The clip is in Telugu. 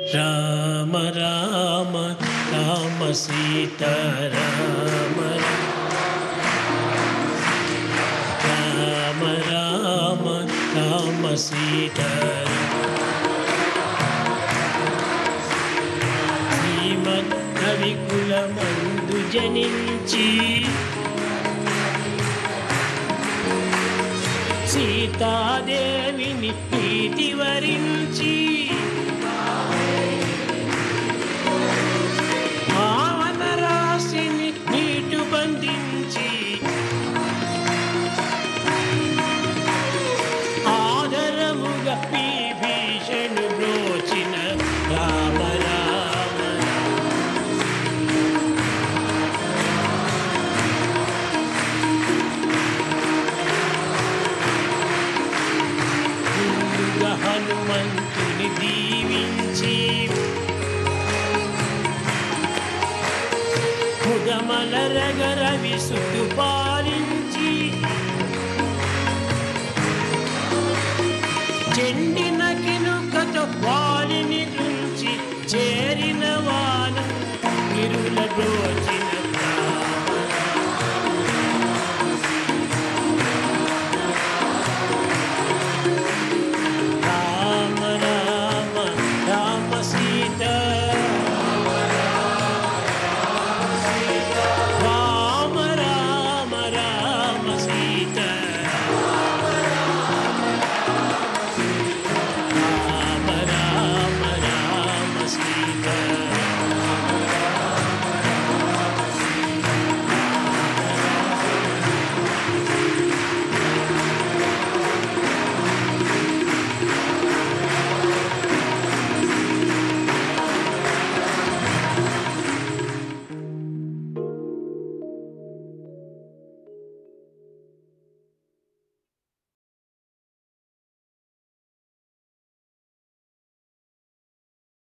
రామ రామ రామ సీత రామ రామ రామ రామ సీత శ్రీమద్ కవికులమందు జనించి సీతాదేవిని ప్రీతి వరించి భావన రాశిని నీటు బంధించి ఆదరముగా విభీషణు బ్రోచిన రామ రామ ముందుగా హనుమంతుని దీవించి ముదమలరగర విసుతు పాలించి చెండిన కినుకతో వాలిని తుంచి చేరిన వాన ఇరుల బ్రోచి